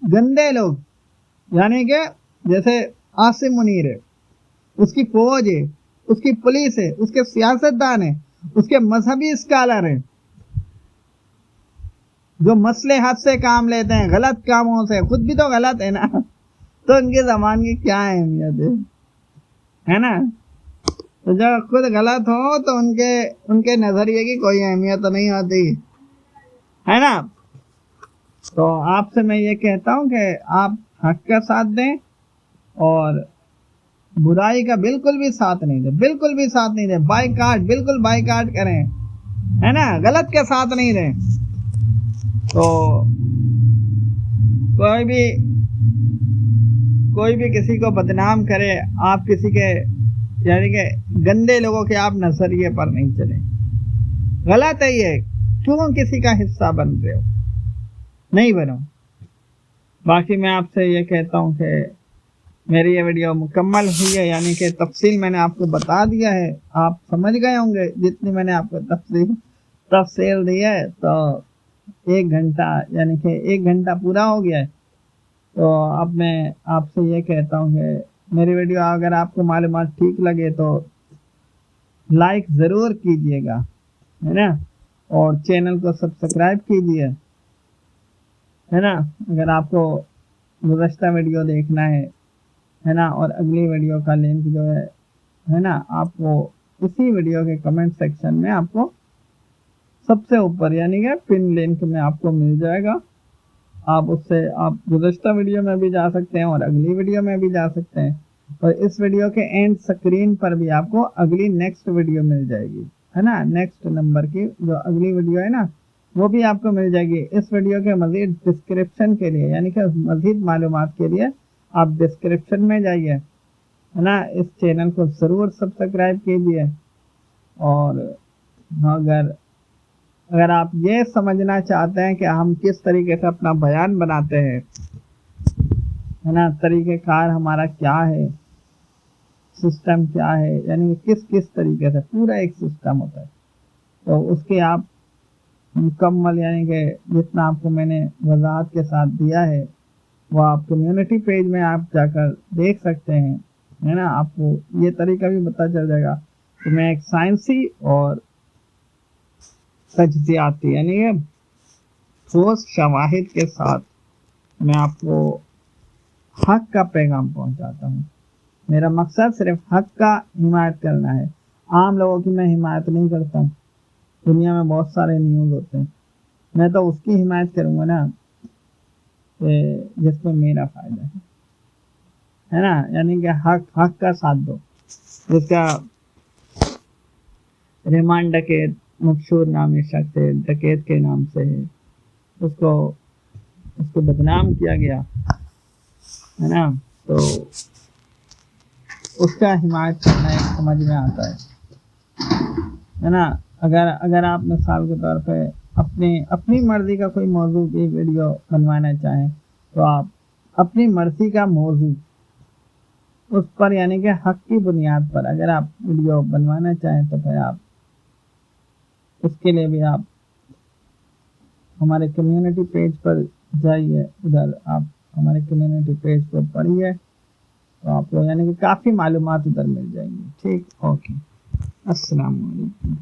گندے لوگ یعنی کہ جیسے عاصم منیر ہے، اس کی فوج ہے، اس کی پولیس ہے، اس کے سیاست دان ہیں، اس کے مذہبی اسکالر ہیں، جو مصلحت سے کام لیتے ہیں، غلط کاموں سے، خود بھی تو غلط ہے نا، تو ان کی زبان کی کیا اہمیت ہے نا. تو جب خود غلط ہو تو ان کے نظریے کی کوئی اہمیت نہیں ہوتی، ہے نا. تو آپ سے میں یہ کہتا ہوں کہ آپ حق کا ساتھ دیں اور برائی کا بالکل بھی ساتھ نہیں دیں، بالکل بھی ساتھ نہیں دیں. بائیکاٹ، بالکل بائیکاٹ کریں، ہے نا، غلط کے ساتھ نہیں دیں. تو کوئی بھی کسی کو بدنام کرے، آپ کسی کے، یعنی کہ گندے لوگوں کے آپ نظریے پر نہیں چلیں. غلط ہے یہ. کیوں کسی کا حصہ بن رہے ہو؟ نہیں بنو. باقی میں آپ سے یہ کہتا ہوں کہ میری یہ ویڈیو مکمل ہوئی ہے، یعنی کہ تفصیل میں نے آپ کو بتا دیا ہے. آپ سمجھ گئے ہوں گے جتنی میں نے آپ کو تفصیل دی ہے. تو 1 گھنٹہ یعنی کہ 1 گھنٹہ پورا ہو گیا ہے. تو اب میں آپ سے یہ کہتا ہوں کہ میری ویڈیو اگر آپ کو معلومات ٹھیک لگے تو لائک ضرور کیجیے گا، ہے نا، اور چینل کو سبسکرائب کیجیے، ہے نا. اگر آپ کو گزشتہ ویڈیو دیکھنا ہے نا، اور اگلی ویڈیو کا لنک جو ہے نا، آپ کو اسی ویڈیو کے کمنٹ سیکشن میں آپ کو سب سے اوپر یعنی کہ پن لنک میں آپ کو مل جائے گا. آپ اس سے آپ گزشتہ ویڈیو میں بھی جا سکتے ہیں اور اگلی ویڈیو میں بھی جا سکتے ہیں، اور اس ویڈیو کے اینڈ سکرین پر بھی آپ کو اگلی نیکسٹ ویڈیو مل جائے گی، ہے نا. نیکسٹ نمبر کی جو اگلی ویڈیو ہے نا وہ بھی آپ کو مل جائے گی. اس ویڈیو کے مزید ڈسکرپشن کے لیے یعنی کہ مزید معلومات کے لیے آپ ڈسکرپشن میں جائیے، ہے نا. اس چینل کو ضرور سبسکرائب کیجیے. اور اگر آپ یہ سمجھنا چاہتے ہیں کہ ہم کس طریقے سے اپنا بیان بناتے ہیں، ہے نا، طریقہ کار ہمارا کیا ہے، سسٹم کیا ہے، یعنی کس طریقے سے پورا ایک سسٹم ہوتا ہے، تو اس کے آپ مکمل یعنی کہ جتنا آپ کو میں نے وضاحت کے ساتھ دیا ہے وہ آپ کمیونٹی پیج میں آپ جا کر دیکھ سکتے ہیں، ہے نا. آپ کو یہ طریقہ بھی پتہ چل جائے گا کہ میں ایک سائنسی اور تجزیاتی یعنی کہ ٹھوس شواہد کے ساتھ میں آپ کو حق کا پیغام پہنچاتا ہوں. میرا مقصد صرف حق کا حمایت کرنا ہے. عام لوگوں کی میں حمایت نہیں کرتا ہوں. دنیا میں بہت سارے نیوز ہوتے ہیں، میں تو اس کی حمایت کروں گا نا جس میں میرا فائدہ ہے نا. یعنی کہ حق کا ساتھ دو. جس کا رحمان ڈکیت مشہور نامی شخص ہے، ڈکیت کے نام سے ہے، اس کو بدنام کیا گیا، ہے نا. تو اس کا حمایت کرنا ایک سمجھ میں آتا ہے نا. اگر آپ مثال کے طور پہ اپنی مرضی کا کوئی موضوع کی ویڈیو بنوانا چاہیں تو آپ اپنی مرضی کا موضوع اس پر یعنی کہ حق کی بنیاد پر اگر آپ ویڈیو بنوانا چاہیں تو پھر آپ اس کے لیے بھی آپ ہمارے کمیونٹی پیج پر جائیے. ادھر آپ ہمارے کمیونٹی پیج کو پڑھیے تو آپ کو یعنی کہ کافی معلومات ادھر مل جائیں گی. ٹھیک، اوکے، السلام علیکم.